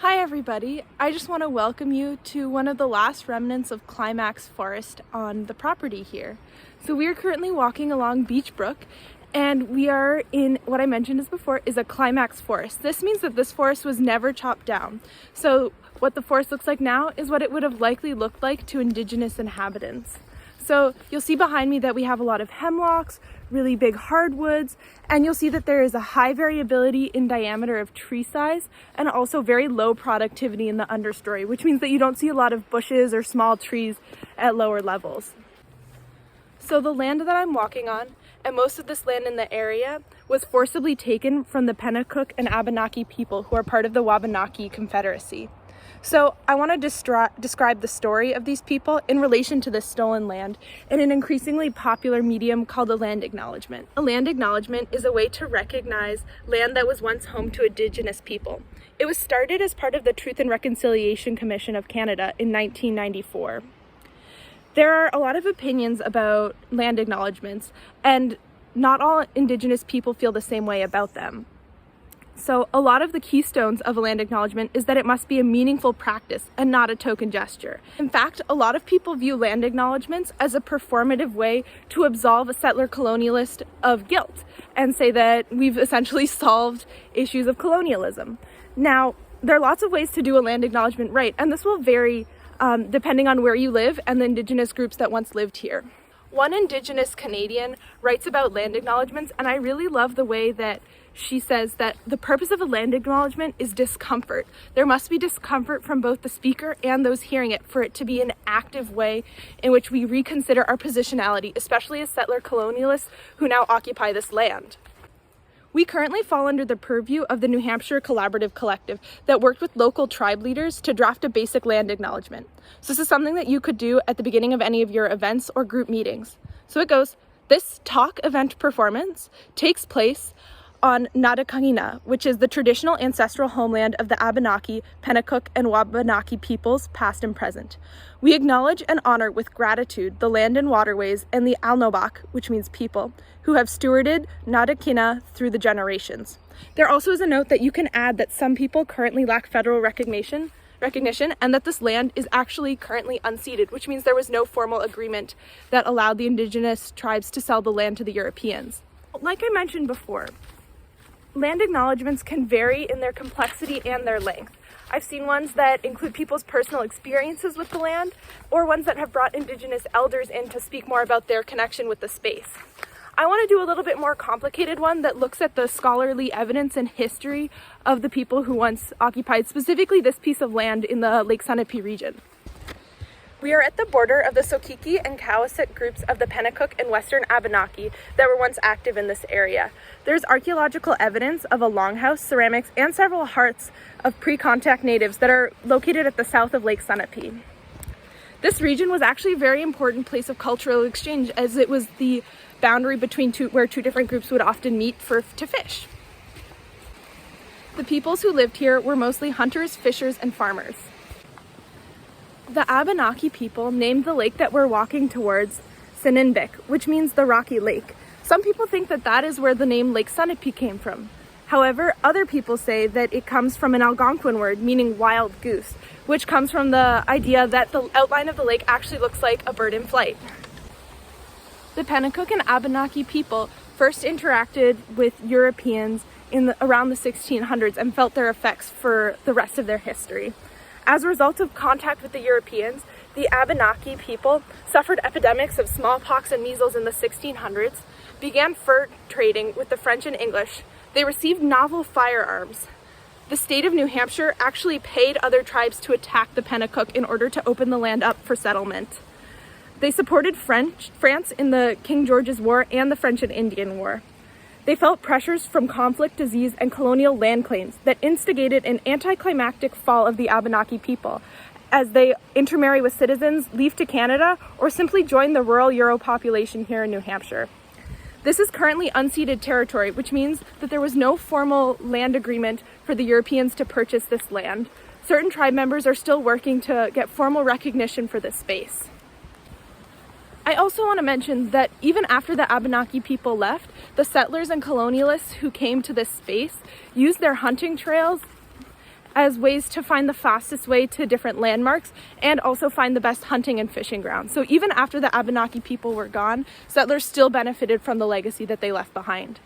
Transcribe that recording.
Hi everybody, I just want to welcome you to one of the last remnants of Climax Forest on the property here. So we are currently walking along Beach Brook and we are in what I mentioned as before is a Climax Forest. This means that this forest was never chopped down. So what the forest looks like now is what it would have likely looked like to indigenous inhabitants. So you'll see behind me that we have a lot of hemlocks, really big hardwoods, and you'll see that there is a high variability in diameter of tree size and also very low productivity in the understory, which means that you don't see a lot of bushes or small trees at lower levels. So the land that I'm walking on, and most of this land in the area, was forcibly taken from the Pennacook and Abenaki people who are part of the Wabanaki Confederacy. So I want to describe the story of these people in relation to this stolen land in an increasingly popular medium called a land acknowledgement. A land acknowledgement is a way to recognize land that was once home to Indigenous people. It was started as part of the Truth and Reconciliation Commission of Canada in 1994. There are a lot of opinions about land acknowledgements, and not all Indigenous people feel the same way about them. So a lot of the keystones of a land acknowledgement is that it must be a meaningful practice and not a token gesture. In fact, a lot of people view land acknowledgements as a performative way to absolve a settler colonialist of guilt and say that we've essentially solved issues of colonialism. Now, there are lots of ways to do a land acknowledgement right, and this will vary depending on where you live and the Indigenous groups that once lived here. One Indigenous Canadian writes about land acknowledgements, and I really love the way that she says that the purpose of a land acknowledgement is discomfort. There must be discomfort from both the speaker and those hearing it for it to be an active way in which we reconsider our positionality, especially as settler colonialists who now occupy this land. We currently fall under the purview of the New Hampshire Collaborative Collective that worked with local tribe leaders to draft a basic land acknowledgement. So this is something that you could do at the beginning of any of your events or group meetings. So it goes, this talk event performance takes place on Nadakangina, which is the traditional ancestral homeland of the Abenaki, Pennacook, and Wabanaki peoples, past and present. We acknowledge and honor with gratitude the land and waterways and the Alnobak, which means people, who have stewarded Nadakina through the generations. There also is a note that you can add that some people currently lack federal recognition and that this land is actually currently unceded, which means there was no formal agreement that allowed the Indigenous tribes to sell the land to the Europeans. Like I mentioned before, land acknowledgements can vary in their complexity and their length. I've seen ones that include people's personal experiences with the land, or ones that have brought Indigenous elders in to speak more about their connection with the space. I want to do a little bit more complicated one that looks at the scholarly evidence and history of the people who once occupied specifically this piece of land in the Lake Sunapee region. We are at the border of the Sokiki and Cowessik groups of the Pennacook and Western Abenaki that were once active in this area. There's archaeological evidence of a longhouse, ceramics, and several hearts of pre-contact natives that are located at the south of Lake Sunapee. This region was actually a very important place of cultural exchange, as it was the boundary between where two different groups would often meet to fish. The peoples who lived here were mostly hunters, fishers, and farmers. The Abenaki people named the lake that we're walking towards Sinanbik, which means the Rocky Lake. Some people think that that is where the name Lake Sunapee came from. However, other people say that it comes from an Algonquin word meaning wild goose, which comes from the idea that the outline of the lake actually looks like a bird in flight. The Pennacook and Abenaki people first interacted with Europeans around the 1600s and felt their effects for the rest of their history. As a result of contact with the Europeans, the Abenaki people suffered epidemics of smallpox and measles in the 1600s, began fur trading with the French and English. They received novel firearms. The state of New Hampshire actually paid other tribes to attack the Pennacook in order to open the land up for settlement. They supported France in the King George's War and the French and Indian War. They felt pressures from conflict, disease, and colonial land claims that instigated an anticlimactic fall of the Abenaki people as they intermarry with citizens, leave to Canada, or simply join the rural Euro population here in New Hampshire. This is currently unceded territory, which means that there was no formal land agreement for the Europeans to purchase this land. Certain tribe members are still working to get formal recognition for this space. I also want to mention that even after the Abenaki people left, the settlers and colonialists who came to this space used their hunting trails as ways to find the fastest way to different landmarks and also find the best hunting and fishing grounds. So even after the Abenaki people were gone, settlers still benefited from the legacy that they left behind.